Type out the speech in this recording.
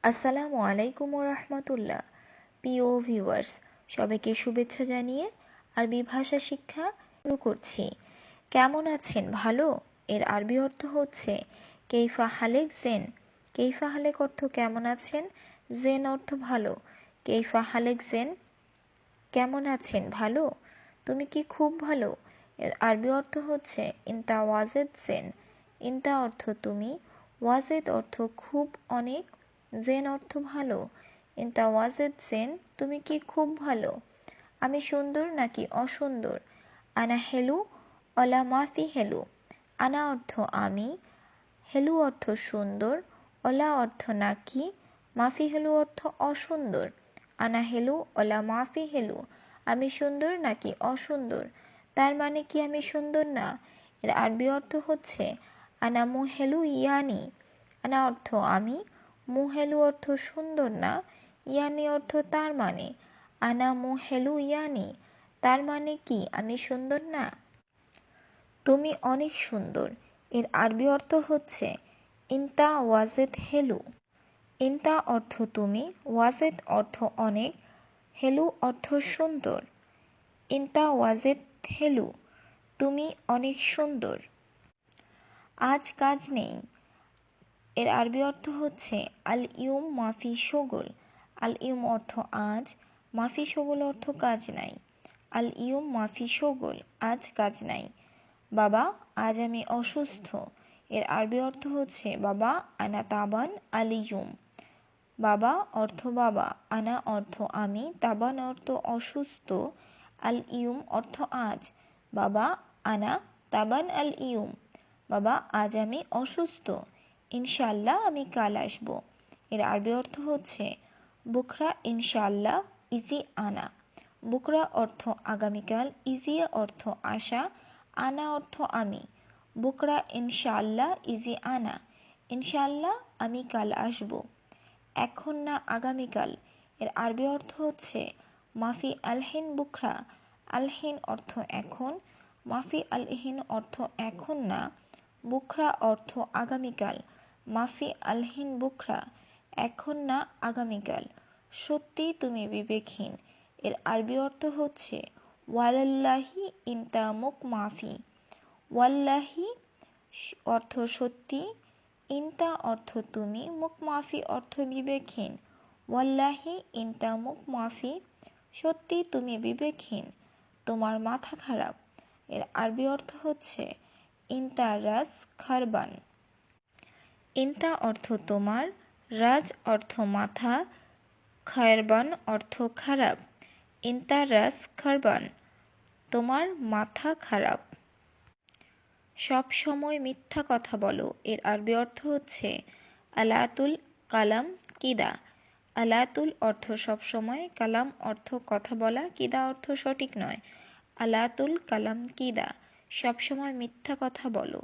আসসালামু আলাইকুম রহমতুল্লাহ। প্রিয় ভিউয়ার্স, সবাইকে শুভেচ্ছা জানিয়ে আরবি ভাষা শিক্ষা শুরু করছি। কেমন আছেন? ভালো? এর আরবি অর্থ হচ্ছে কেইফা হালেক জেন। কেইফা হালেক অর্থ কেমন আছেন, জেন অর্থ ভালো। কেইফা হালেক জেন, কেমন আছেন? ভালো? তুমি কি খুব ভালো? এর আরবি অর্থ হচ্ছে ইনতা ওয়াজেদ জেন। ইনতা অর্থ তুমি, ওয়াজেদ অর্থ খুব, অনেক, জেন অর্থ ভালো। ইনতা ওয়াজেদ জেন, তুমি কি খুব ভালো? আমি সুন্দর নাকি অসুন্দর? আনা হেলু অলা মাফি হেলু। আনা অর্থ আমি, হেলু অর্থ সুন্দর, অলা অর্থ নাকি, মাফি হেলু অর্থ অসুন্দর। আনা হেলু অলা মাফি হেলু, আমি সুন্দর নাকি অসুন্দর। তার মানে কি আমি সুন্দর না? এর আরবি অর্থ হচ্ছে আনা মু হেলু ইয়ানি। আনা অর্থ আমি, মু হেলু অর্থ সুন্দর না, ইয়ানি অর্থ তার মানে। আনা মু হেলু ইয়ানি, তার মানে কি আমি সুন্দর না? তুমি অনেক সুন্দর। এর আরবি অর্থ হচ্ছে ইনতা ওয়াজেদ হেলু। ইনতা অর্থ তুমি, ওয়াজেদ অর্থ অনেক, হেলু অর্থ সুন্দর। ইনতা ওয়াজেদ হেলু, তুমি অনেক সুন্দর। আজ কাজ নেই। এর আরবি অর্থ হচ্ছে আল ইউম মাফি শোগল। আল ইউম অর্থ আজ, মাফি শোগল অর্থ কাজ নাই। আল ইউম মাফি শোগল, আজ কাজ নাই। বাবা, আজ আমি অসুস্থ। এর আরবি অর্থ হচ্ছে বাবা আনা তাবান আল ইউম। বাবা অর্থ বাবা, আনা অর্থ আমি, তাবান অর্থ অসুস্থ, আল ইউম অর্থ আজ। বাবা আনা তাবান আল ইউম, বাবা আজ আমি অসুস্থ। ইনশাল্লাহ আমি কাল আসবো। এর আরবি অর্থ হচ্ছে বুকরা ইনশাল্লাহ ইজি আনা। বুকরা অর্থ আগামীকাল, ইজিয়া অর্থ আশা, আনা অর্থ আমি। বুকরা ইনশাল্লাহ ইজি আনা, ইনশাল্লাহ আমি কাল আসবো। এখন না আগামীকাল। এর আরবি অর্থ হচ্ছে মাফি আলহিন বুকরা। আলহিন অর্থ এখন, মাফি আলহিন অর্থ এখন না, বুকরা অর্থ আগামীকাল। মাফি আলহিন বুকরা, এখন না আগামীকাল। সত্যি তুমি বিবেকহীন। এর আরবি অর্থ হচ্ছে ওয়ালাল্লাহি ইনতা মুক মাফি। ওয়াল্লাহি অর্থ সত্যি, ইনতা অর্থ তুমি, মুখ মাফি অর্থ বিবেকহীন। ওয়াল্লাহি ইনতা মুখ মাফি, সত্যি তুমি বিবেকহীন, তোমার মাথা খারাপ। এর আরবি অর্থ হচ্ছে ইনতা রাস খারবান। ইনতা অর্থ তোমার, রাজ অর্থ মাথা, খায়রবান অর্থ খারাপ। ইনতা রাস খারবান, তোমার মাথা খারাপ। সব সময় মিথ্যা কথা বলো। এর আরবি অর্থ হচ্ছে আলাতুল কালাম কিদা। আলাতুল অর্থ সবসময়, কালাম অর্থ কথা বলা, কিদা অর্থ সঠিক নয়। আলাতুল কালাম কিদা, সবসময় মিথ্যা কথা বলো।